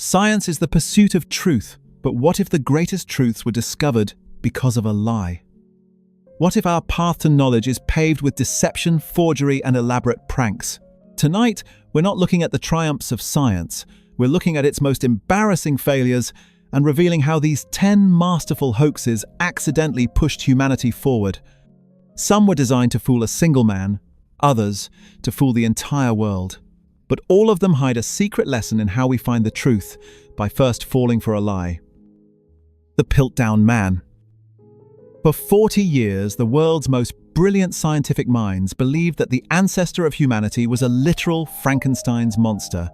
Science is the pursuit of truth, but what if the greatest truths were discovered because of a lie? What if our path to knowledge is paved with deception, forgery, and elaborate pranks? Tonight, we're not looking at the triumphs of science. We're looking at its most embarrassing failures and revealing how these 10 masterful hoaxes accidentally pushed humanity forward. Some were designed to fool a single man, others to fool the entire world. But all of them hide a secret lesson in how we find the truth by first falling for a lie. The Piltdown Man. For 40 years, the world's most brilliant scientific minds believed that the ancestor of humanity was a literal Frankenstein's monster.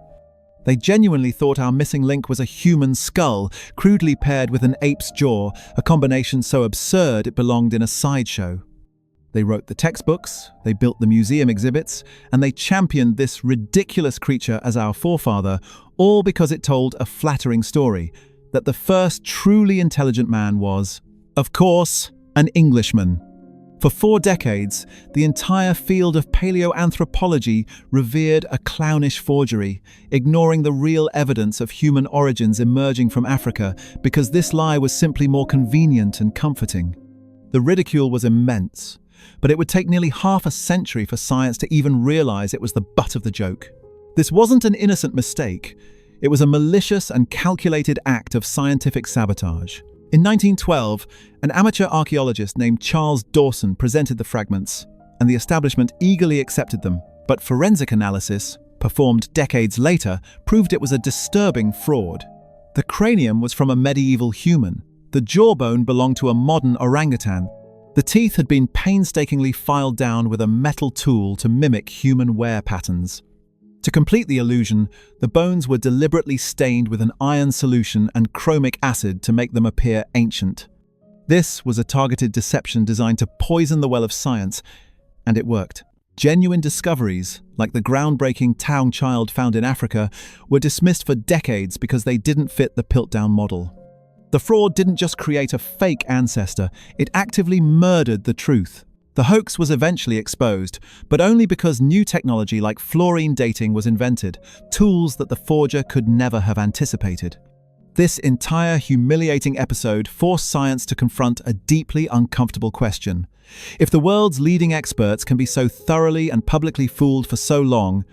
They genuinely thought our missing link was a human skull, crudely paired with an ape's jaw, a combination so absurd it belonged in a sideshow. They wrote the textbooks, they built the museum exhibits, and they championed this ridiculous creature as our forefather, all because it told a flattering story, that the first truly intelligent man was, of course, an Englishman. For 4 decades, the entire field of paleoanthropology revered a clownish forgery, ignoring the real evidence of human origins emerging from Africa because this lie was simply more convenient and comforting. The ridicule was immense, but it would take nearly half a century for science to even realize it was the butt of the joke. This wasn't an innocent mistake. It was a malicious and calculated act of scientific sabotage. In 1912, an amateur archaeologist named Charles Dawson presented the fragments, and the establishment eagerly accepted them. But forensic analysis, performed decades later, proved it was a disturbing fraud. The cranium was from a medieval human. The jawbone belonged to a modern orangutan. The teeth had been painstakingly filed down with a metal tool to mimic human wear patterns. To complete the illusion, the bones were deliberately stained with an iron solution and chromic acid to make them appear ancient. This was a targeted deception designed to poison the well of science, and it worked. Genuine discoveries, like the groundbreaking Taung child found in Africa, were dismissed for decades because they didn't fit the Piltdown model. The fraud didn't just create a fake ancestor, it actively murdered the truth. The hoax was eventually exposed, but only because new technology like fluorine dating was invented, tools that the forger could never have anticipated. This entire humiliating episode forced science to confront a deeply uncomfortable question. If the world's leading experts can be so thoroughly and publicly fooled for so long,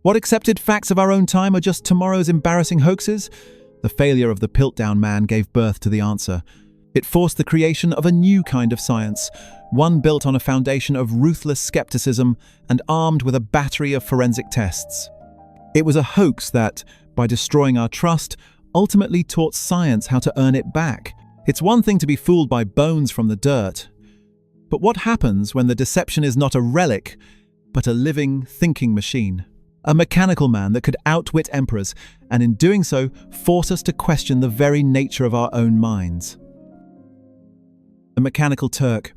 what accepted facts of our own time are just tomorrow's embarrassing hoaxes? The failure of the Piltdown Man gave birth to the answer. It forced the creation of a new kind of science, one built on a foundation of ruthless skepticism and armed with a battery of forensic tests. It was a hoax that, by destroying our trust, ultimately taught science how to earn it back. It's one thing to be fooled by bones from the dirt. But what happens when the deception is not a relic, but a living, thinking machine? A mechanical man that could outwit emperors, and in doing so, force us to question the very nature of our own minds. The Mechanical Turk.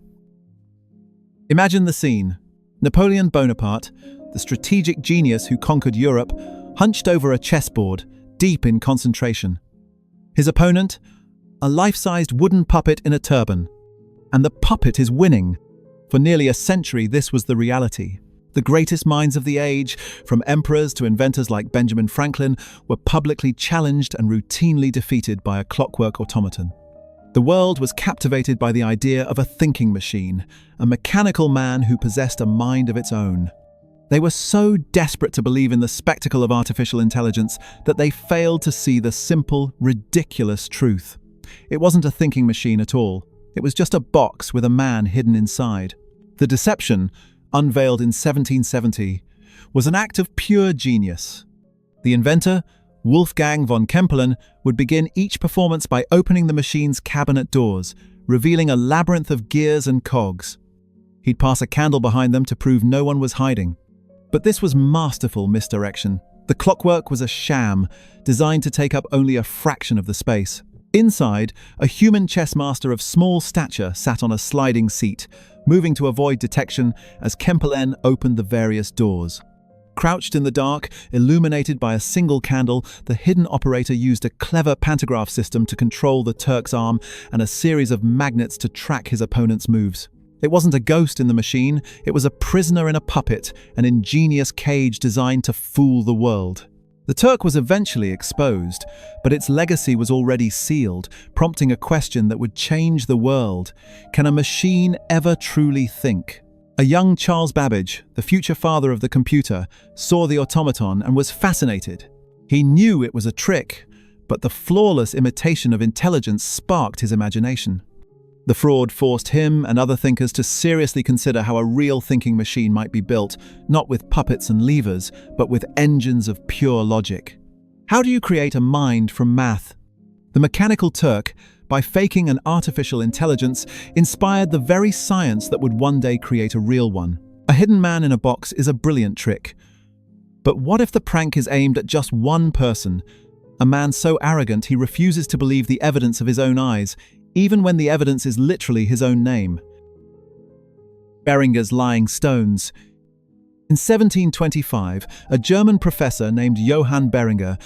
Imagine the scene. Napoleon Bonaparte, the strategic genius who conquered Europe, hunched over a chessboard, deep in concentration. His opponent, a life-sized wooden puppet in a turban. And the puppet is winning. For nearly a century, this was the reality. The greatest minds of the age, from emperors to inventors like Benjamin Franklin, were publicly challenged and routinely defeated by a clockwork automaton. The world was captivated by the idea of a thinking machine, a mechanical man who possessed a mind of its own. They were so desperate to believe in the spectacle of artificial intelligence that they failed to see the simple, ridiculous truth. It wasn't a thinking machine at all. It was just a box with a man hidden inside. The deception, unveiled in 1770, was an act of pure genius. The inventor, Wolfgang von Kempelen, would begin each performance by opening the machine's cabinet doors, revealing a labyrinth of gears and cogs. He'd pass a candle behind them to prove no one was hiding. But this was masterful misdirection. The clockwork was a sham, designed to take up only a fraction of the space. Inside, a human chess master of small stature sat on a sliding seat, moving to avoid detection as Kempelen opened the various doors. Crouched in the dark, illuminated by a single candle, the hidden operator used a clever pantograph system to control the Turk's arm and a series of magnets to track his opponent's moves. It wasn't a ghost in the machine, it was a prisoner in a puppet, an ingenious cage designed to fool the world. The Turk was eventually exposed, but its legacy was already sealed, prompting a question that would change the world. Can a machine ever truly think? A young Charles Babbage, the future father of the computer, saw the automaton and was fascinated. He knew it was a trick, but the flawless imitation of intelligence sparked his imagination. The fraud forced him and other thinkers to seriously consider how a real thinking machine might be built, not with puppets and levers, but with engines of pure logic. How do you create a mind from math? The mechanical Turk, by faking an artificial intelligence, inspired the very science that would one day create a real one. A hidden man in a box is a brilliant trick. But what if the prank is aimed at just one person? A man so arrogant he refuses to believe the evidence of his own eyes, even when the evidence is literally his own name. Beringer's lying stones. In 1725, a German professor named Johann Beringer,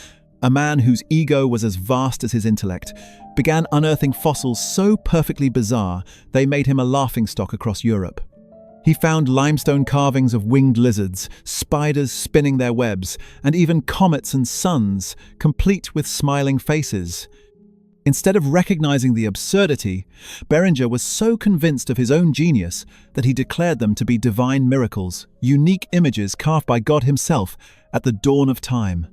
a man whose ego was as vast as his intellect, began unearthing fossils so perfectly bizarre they made him a laughingstock across Europe. He found limestone carvings of winged lizards, spiders spinning their webs, and even comets and suns, complete with smiling faces. Instead of recognizing the absurdity, Beringer was so convinced of his own genius that he declared them to be divine miracles, unique images carved by God himself at the dawn of time.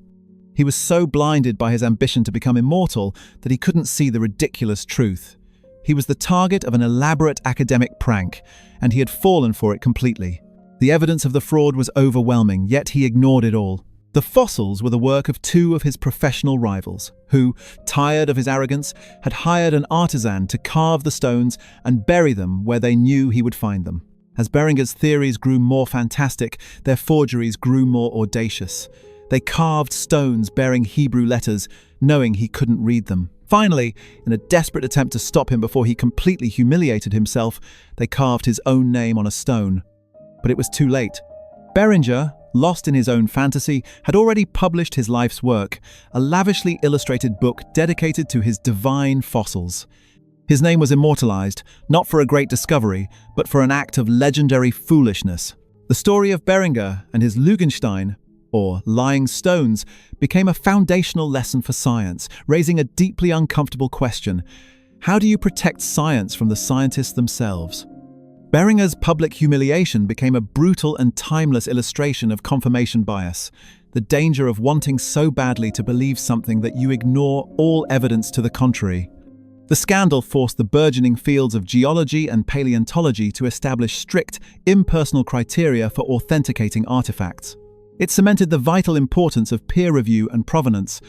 He was so blinded by his ambition to become immortal that he couldn't see the ridiculous truth. He was the target of an elaborate academic prank, and he had fallen for it completely. The evidence of the fraud was overwhelming, yet he ignored it all. The fossils were the work of two of his professional rivals, who, tired of his arrogance, had hired an artisan to carve the stones and bury them where they knew he would find them. As Beringer's theories grew more fantastic, their forgeries grew more audacious. They carved stones bearing Hebrew letters, knowing he couldn't read them. Finally, in a desperate attempt to stop him before he completely humiliated himself, they carved his own name on a stone. But it was too late. Beringer, lost in his own fantasy, had already published his life's work, a lavishly illustrated book dedicated to his divine fossils. His name was immortalized, not for a great discovery, but for an act of legendary foolishness. The story of Beringer and his Lugenstein, or lying stones, became a foundational lesson for science, raising a deeply uncomfortable question. How do you protect science from the scientists themselves? Beringer's public humiliation became a brutal and timeless illustration of confirmation bias, the danger of wanting so badly to believe something that you ignore all evidence to the contrary. The scandal forced the burgeoning fields of geology and paleontology to establish strict, impersonal criteria for authenticating artifacts. It cemented the vital importance of peer review and provenance.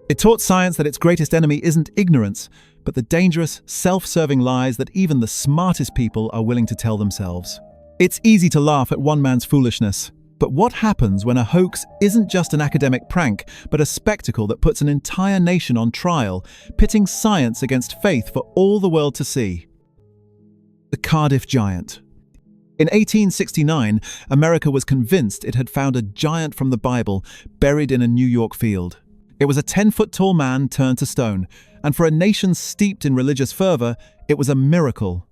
It taught science that its greatest enemy isn't ignorance, but the dangerous, self-serving lies that even the smartest people are willing to tell themselves. It's easy to laugh at one man's foolishness, but what happens when a hoax isn't just an academic prank, but a spectacle that puts an entire nation on trial, pitting science against faith for all the world to see? The Cardiff Giant. In 1869, America was convinced it had found a giant from the Bible buried in a New York field. It was a 10-foot-tall man turned to stone, and for a nation steeped in religious fervor, it was a miracle.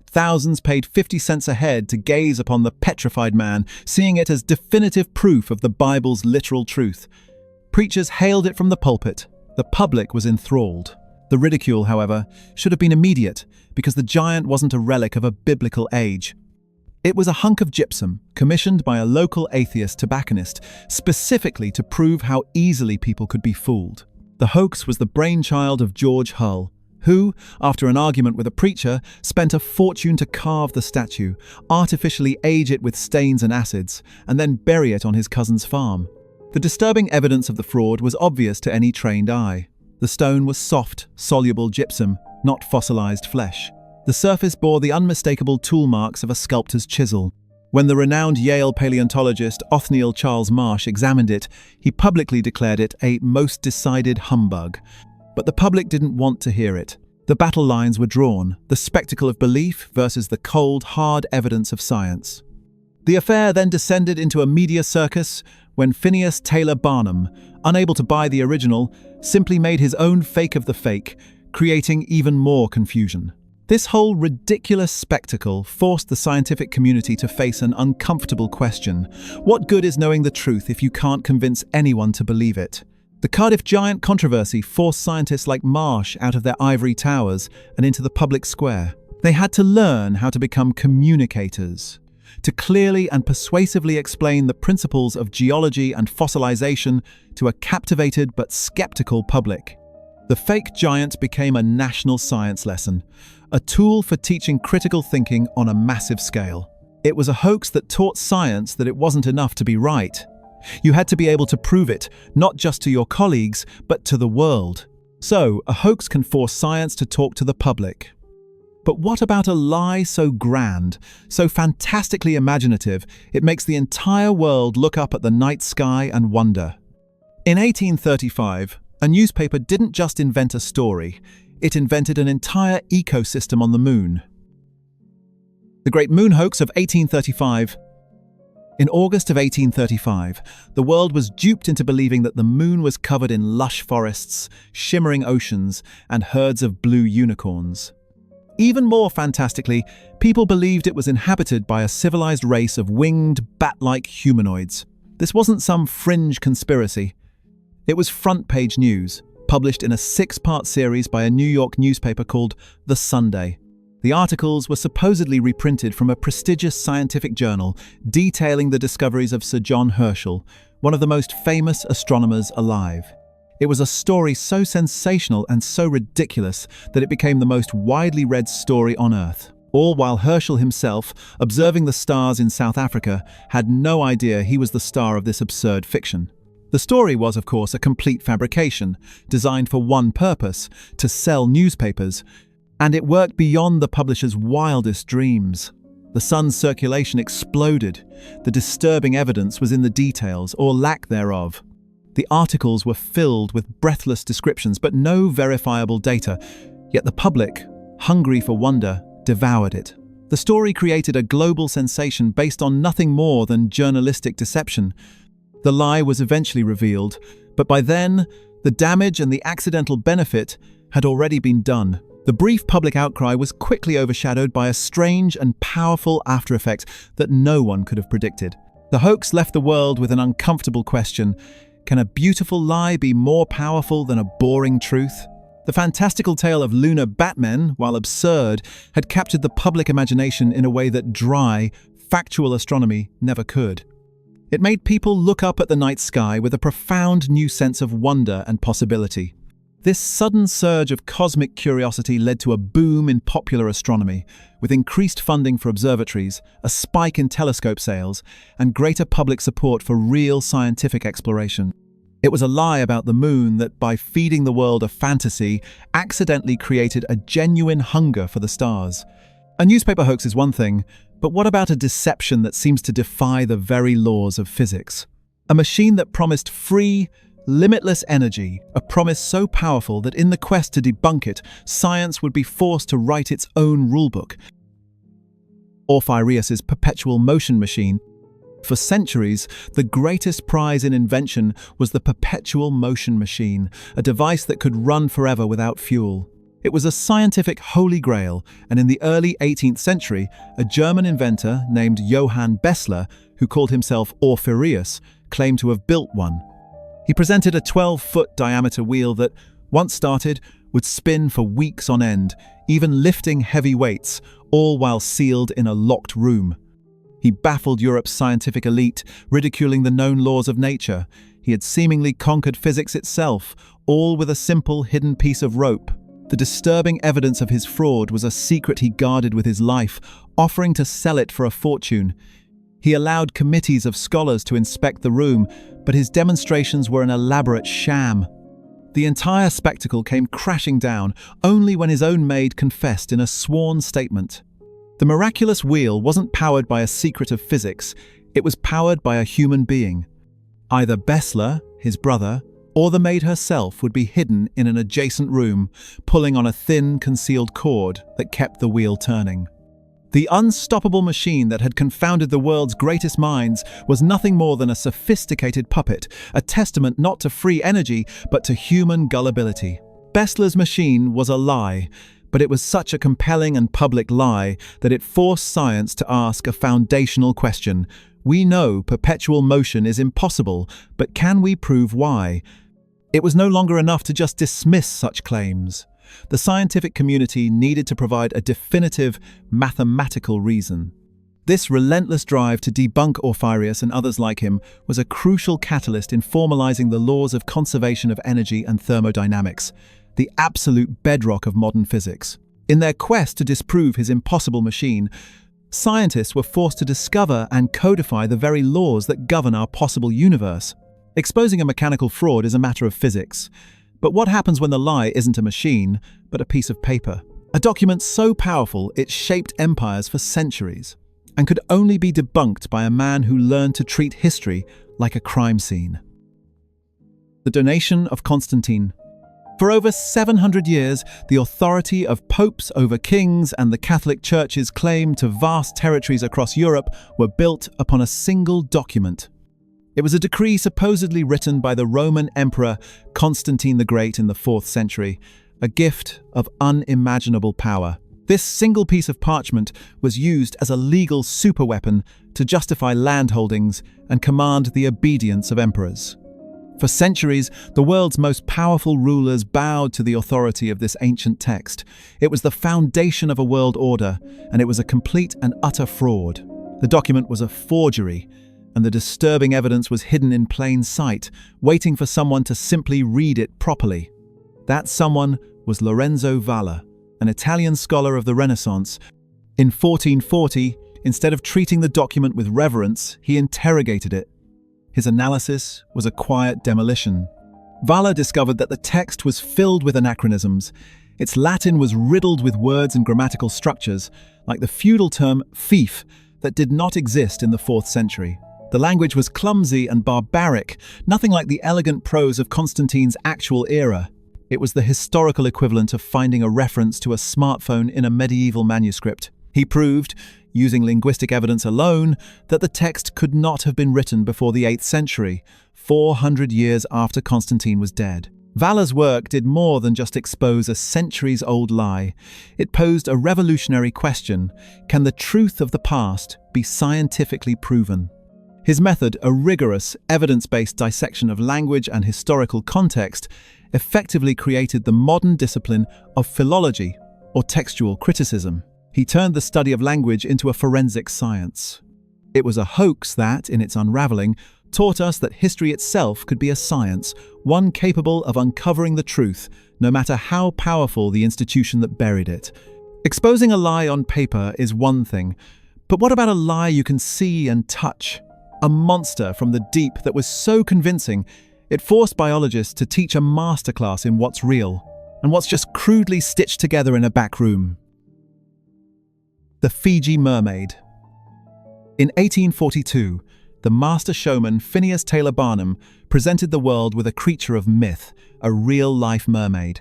Thousands paid 50 cents a head to gaze upon the petrified man, seeing it as definitive proof of the Bible's literal truth. Preachers hailed it from the pulpit. The public was enthralled. The ridicule, however, should have been immediate, because the giant wasn't a relic of a biblical age. It was a hunk of gypsum, commissioned by a local atheist tobacconist, specifically to prove how easily people could be fooled. The hoax was the brainchild of George Hull, who, after an argument with a preacher, spent a fortune to carve the statue, artificially age it with stains and acids, and then bury it on his cousin's farm. The disturbing evidence of the fraud was obvious to any trained eye. The stone was soft, soluble gypsum, not fossilized flesh. The surface bore the unmistakable tool marks of a sculptor's chisel. When the renowned Yale paleontologist Othniel Charles Marsh examined it, he publicly declared it a most decided humbug. But the public didn't want to hear it. The battle lines were drawn, the spectacle of belief versus the cold, hard evidence of science. The affair then descended into a media circus when Phineas Taylor Barnum, unable to buy the original, simply made his own fake of the fake, creating even more confusion. This whole ridiculous spectacle forced the scientific community to face an uncomfortable question. What good is knowing the truth if you can't convince anyone to believe it? The Cardiff Giant controversy forced scientists like Marsh out of their ivory towers and into the public square. They had to learn how to become communicators, to clearly and persuasively explain the principles of geology and fossilization to a captivated but skeptical public. The fake giant became a national science lesson, a tool for teaching critical thinking on a massive scale. It was a hoax that taught science that it wasn't enough to be right. You had to be able to prove it, not just to your colleagues, but to the world. So, a hoax can force science to talk to the public. But what about a lie so grand, so fantastically imaginative, it makes the entire world look up at the night sky and wonder? In 1835, a newspaper didn't just invent a story, it invented an entire ecosystem on the moon. The Great Moon Hoax of 1835. In August of 1835, the world was duped into believing that the moon was covered in lush forests, shimmering oceans, and herds of blue unicorns. Even more fantastically, people believed it was inhabited by a civilized race of winged, bat-like humanoids. This wasn't some fringe conspiracy. It was front-page news, published in a 6-part series by a New York newspaper called The Sunday. The articles were supposedly reprinted from a prestigious scientific journal detailing the discoveries of Sir John Herschel, one of the most famous astronomers alive. It was a story so sensational and so ridiculous that it became the most widely read story on Earth. All while Herschel himself, observing the stars in South Africa, had no idea he was the star of this absurd fiction. The story was, of course, a complete fabrication, designed for one purpose, to sell newspapers, and it worked beyond the publisher's wildest dreams. The Sun's circulation exploded. The disturbing evidence was in the details, or lack thereof. The articles were filled with breathless descriptions, but no verifiable data, yet the public, hungry for wonder, devoured it. The story created a global sensation based on nothing more than journalistic deception. The lie was eventually revealed, but by then, the damage and the accidental benefit had already been done. The brief public outcry was quickly overshadowed by a strange and powerful aftereffect that no one could have predicted. The hoax left the world with an uncomfortable question: can a beautiful lie be more powerful than a boring truth? The fantastical tale of lunar batmen, while absurd, had captured the public imagination in a way that dry, factual astronomy never could. It made people look up at the night sky with a profound new sense of wonder and possibility. This sudden surge of cosmic curiosity led to a boom in popular astronomy, with increased funding for observatories, a spike in telescope sales, and greater public support for real scientific exploration. It was a lie about the moon that, by feeding the world a fantasy, accidentally created a genuine hunger for the stars. A newspaper hoax is one thing, but what about a deception that seems to defy the very laws of physics? A machine that promised free, limitless energy, a promise so powerful that in the quest to debunk it, science would be forced to write its own rulebook. Orpheus's perpetual motion machine. For centuries, the greatest prize in invention was the perpetual motion machine, a device that could run forever without fuel. It was a scientific holy grail, and in the early 18th century, a German inventor named Johann Bessler, who called himself Orpheus, claimed to have built one. He presented a 12-foot diameter wheel that, once started, would spin for weeks on end, even lifting heavy weights, all while sealed in a locked room. He baffled Europe's scientific elite, ridiculing the known laws of nature. He had seemingly conquered physics itself, all with a simple hidden piece of rope. The disturbing evidence of his fraud was a secret he guarded with his life, offering to sell it for a fortune. He allowed committees of scholars to inspect the room, but his demonstrations were an elaborate sham. The entire spectacle came crashing down only when his own maid confessed in a sworn statement. The miraculous wheel wasn't powered by a secret of physics, it was powered by a human being. Either Bessler, his brother, or the maid herself would be hidden in an adjacent room, pulling on a thin, concealed cord that kept the wheel turning. The unstoppable machine that had confounded the world's greatest minds was nothing more than a sophisticated puppet, a testament not to free energy, but to human gullibility. Bessler's machine was a lie, But it was such a compelling and public lie that it forced science to ask a foundational question. We know perpetual motion is impossible, but can we prove why? It was no longer enough to just dismiss such claims. The scientific community needed to provide a definitive mathematical reason. This relentless drive to debunk Orffyreus and others like him was a crucial catalyst in formalizing the laws of conservation of energy and thermodynamics, the absolute bedrock of modern physics. In their quest to disprove his impossible machine, scientists were forced to discover and codify the very laws that govern our possible universe. Exposing a mechanical fraud is a matter of physics. But what happens when the lie isn't a machine, but a piece of paper? A document so powerful it shaped empires for centuries, and could only be debunked by a man who learned to treat history like a crime scene. The donation of Constantine. For over 700 years, the authority of popes over kings and the Catholic Church's claim to vast territories across Europe were built upon a single document. It was a decree supposedly written by the Roman Emperor Constantine the Great in the 4th century, a gift of unimaginable power. This single piece of parchment was used as a legal superweapon to justify landholdings and command the obedience of emperors. For centuries, the world's most powerful rulers bowed to the authority of this ancient text. It was the foundation of a world order, and it was a complete and utter fraud. The document was a forgery, and the disturbing evidence was hidden in plain sight, waiting for someone to simply read it properly. That someone was Lorenzo Valla, an Italian scholar of the Renaissance. In 1440, instead of treating the document with reverence, he interrogated it. His analysis was a quiet demolition. Valla discovered that the text was filled with anachronisms. Its Latin was riddled with words and grammatical structures, like the feudal term fief, that did not exist in the 4th century. The language was clumsy and barbaric, nothing like the elegant prose of Constantine's actual era. It was the historical equivalent of finding a reference to a smartphone in a medieval manuscript. He proved, using linguistic evidence alone, that the text could not have been written before the 8th century, 400 years after Constantine was dead. Valla's work did more than just expose a centuries-old lie. It posed a revolutionary question: can the truth of the past be scientifically proven? His method, a rigorous, evidence-based dissection of language and historical context, effectively created the modern discipline of philology, or textual criticism. He turned the study of language into a forensic science. It was a hoax that, in its unraveling, taught us that history itself could be a science, one capable of uncovering the truth, no matter how powerful the institution that buried it. Exposing a lie on paper is one thing, but what about a lie you can see and touch? A monster from the deep that was so convincing, it forced biologists to teach a masterclass in what's real, and what's just crudely stitched together in a back room. The Fiji Mermaid. In 1842, the master showman Phineas Taylor Barnum presented the world with a creature of myth, a real-life mermaid.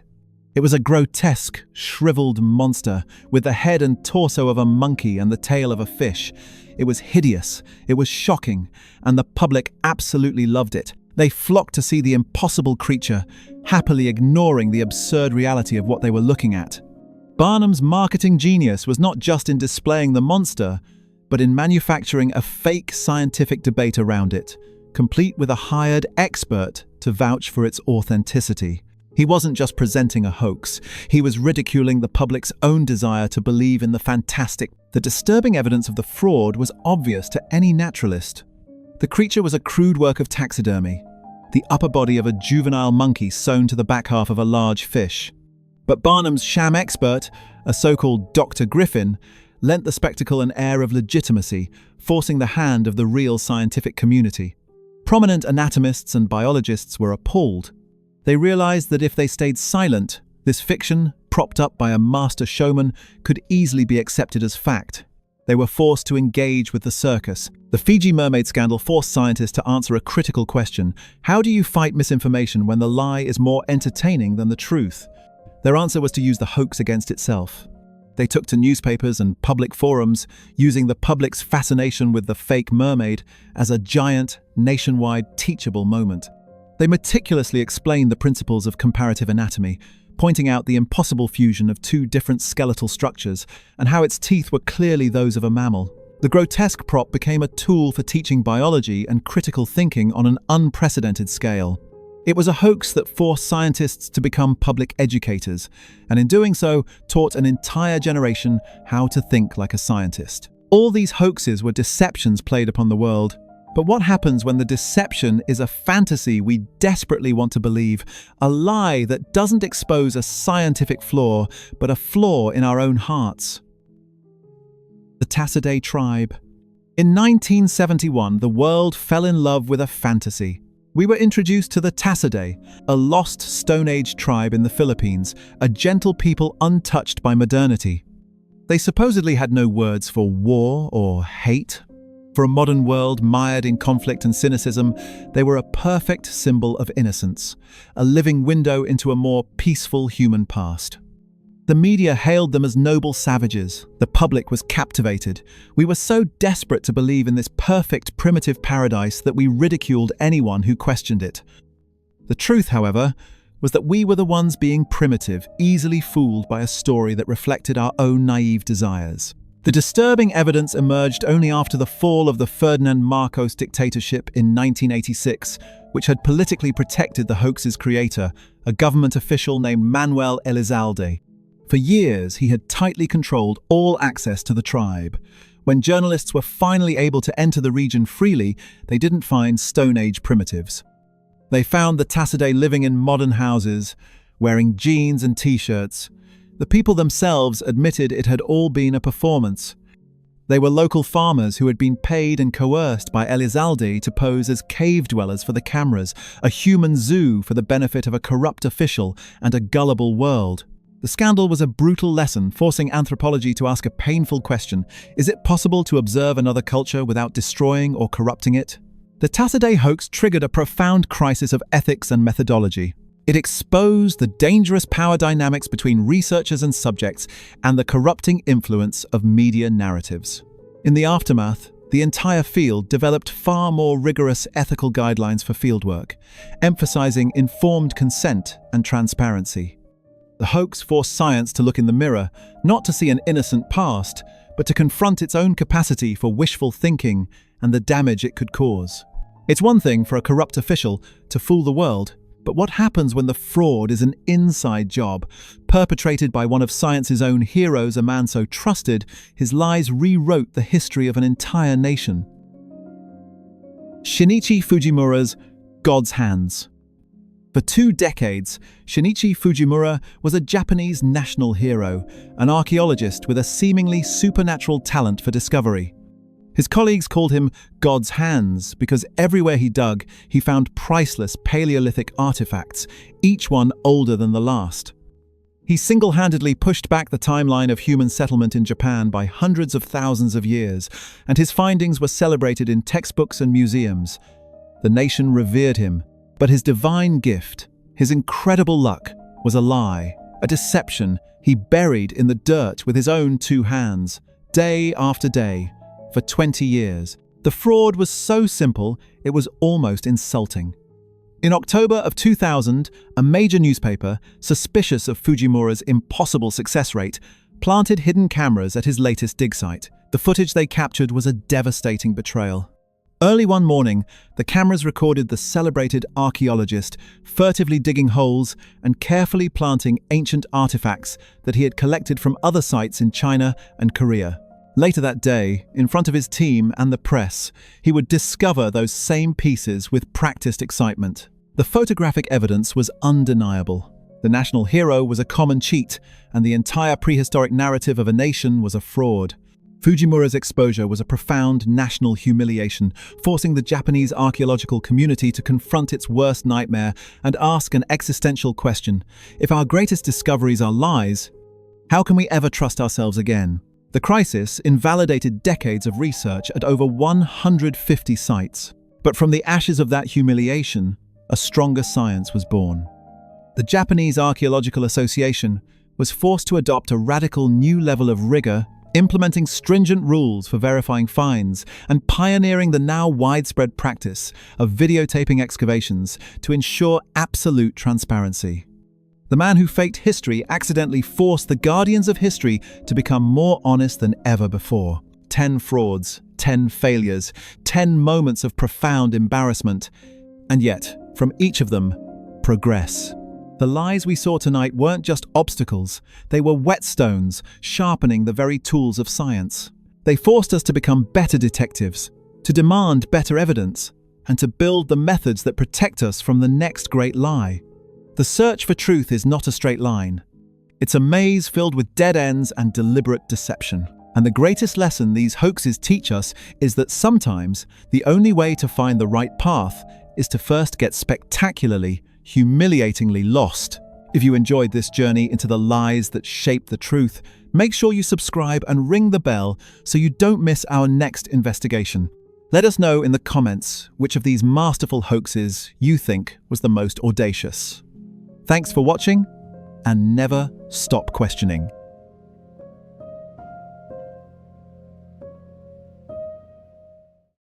It was a grotesque, shriveled monster with the head and torso of a monkey and the tail of a fish. It was hideous, it was shocking, and the public absolutely loved it. They flocked to see the impossible creature, happily ignoring the absurd reality of what they were looking at. Barnum's marketing genius was not just in displaying the monster, but in manufacturing a fake scientific debate around it, complete with a hired expert to vouch for its authenticity. He wasn't just presenting a hoax, he was ridiculing the public's own desire to believe in the fantastic. The disturbing evidence of the fraud was obvious to any naturalist. The creature was a crude work of taxidermy, the upper body of a juvenile monkey sewn to the back half of a large fish. But Barnum's sham expert, a so-called Dr. Griffin, lent the spectacle an air of legitimacy, forcing the hand of the real scientific community. Prominent anatomists and biologists were appalled. They realized that if they stayed silent, this fiction, propped up by a master showman, could easily be accepted as fact. They were forced to engage with the circus. The Fiji mermaid scandal forced scientists to answer a critical question: how do you fight misinformation when the lie is more entertaining than the truth? Their answer was to use the hoax against itself. They took to newspapers and public forums, using the public's fascination with the fake mermaid as a giant, nationwide, teachable moment. They meticulously explained the principles of comparative anatomy, pointing out the impossible fusion of two different skeletal structures and how its teeth were clearly those of a mammal. The grotesque prop became a tool for teaching biology and critical thinking on an unprecedented scale. It was a hoax that forced scientists to become public educators, and in doing so, taught an entire generation how to think like a scientist. All these hoaxes were deceptions played upon the world. But what happens when the deception is a fantasy we desperately want to believe, a lie that doesn't expose a scientific flaw, but a flaw in our own hearts? The Tassidae tribe. In 1971, the world fell in love with a fantasy. We were introduced to the Tassidae, a lost Stone Age tribe in the Philippines, a gentle people untouched by modernity. They supposedly had no words for war or hate. For a modern world mired in conflict and cynicism, they were a perfect symbol of innocence, a living window into a more peaceful human past. The media hailed them as noble savages. The public was captivated. We were so desperate to believe in this perfect primitive paradise that we ridiculed anyone who questioned it. The truth, however, was that we were the ones being primitive, easily fooled by a story that reflected our own naive desires. The disturbing evidence emerged only after the fall of the Ferdinand Marcos dictatorship in 1986, which had politically protected the hoax's creator, a government official named Manuel Elizalde. For years, he had tightly controlled all access to the tribe. When journalists were finally able to enter the region freely, they didn't find Stone Age primitives. They found the Tassidae living in modern houses, wearing jeans and t-shirts. The people themselves admitted it had all been a performance. They were local farmers who had been paid and coerced by Elizalde to pose as cave dwellers for the cameras, a human zoo for the benefit of a corrupt official and a gullible world. The scandal was a brutal lesson, forcing anthropology to ask a painful question: is it possible to observe another culture without destroying or corrupting it? The Tassidae hoax triggered a profound crisis of ethics and methodology. It exposed the dangerous power dynamics between researchers and subjects and the corrupting influence of media narratives. In the aftermath, the entire field developed far more rigorous ethical guidelines for fieldwork, emphasizing informed consent and transparency. The hoax forced science to look in the mirror, not to see an innocent past, but to confront its own capacity for wishful thinking and the damage it could cause. It's one thing for a corrupt official to fool the world, but what happens when the fraud is an inside job, perpetrated by one of science's own heroes, a man so trusted, his lies rewrote the history of an entire nation? Shinichi Fujimura's God's Hands. For 2 decades, Shinichi Fujimura was a Japanese national hero, an archaeologist with a seemingly supernatural talent for discovery. His colleagues called him God's Hands because everywhere he dug, he found priceless Paleolithic artifacts, each one older than the last. He single-handedly pushed back the timeline of human settlement in Japan by hundreds of thousands of years, and his findings were celebrated in textbooks and museums. The nation revered him, but his divine gift, his incredible luck, was a lie, a deception he buried in the dirt with his own 2 hands, day after day, for 20 years. The fraud was so simple, it was almost insulting. In October of 2000, a major newspaper, suspicious of Fujimura's impossible success rate, planted hidden cameras at his latest dig site. The footage they captured was a devastating betrayal. Early one morning, the cameras recorded the celebrated archaeologist furtively digging holes and carefully planting ancient artifacts that he had collected from other sites in China and Korea. Later that day, in front of his team and the press, he would discover those same pieces with practiced excitement. The photographic evidence was undeniable. The national hero was a common cheat, and the entire prehistoric narrative of a nation was a fraud. Fujimura's exposure was a profound national humiliation, forcing the Japanese archaeological community to confront its worst nightmare and ask an existential question: if our greatest discoveries are lies, how can we ever trust ourselves again? The crisis invalidated decades of research at over 150 sites. But from the ashes of that humiliation, a stronger science was born. The Japanese Archaeological Association was forced to adopt a radical new level of rigor, implementing stringent rules for verifying finds and pioneering the now widespread practice of videotaping excavations to ensure absolute transparency. The man who faked history accidentally forced the guardians of history to become more honest than ever before. 10 frauds, 10 failures, 10 moments of profound embarrassment. And yet, from each of them, progress. The lies we saw tonight weren't just obstacles, they were whetstones, sharpening the very tools of science. They forced us to become better detectives, to demand better evidence, and to build the methods that protect us from the next great lie. The search for truth is not a straight line. It's a maze filled with dead ends and deliberate deception. And the greatest lesson these hoaxes teach us is that sometimes the only way to find the right path is to first get spectacularly, humiliatingly lost. If you enjoyed this journey into the lies that shape the truth, make sure you subscribe and ring the bell so you don't miss our next investigation. Let us know in the comments which of these masterful hoaxes you think was the most audacious. Thanks for watching, and never stop questioning.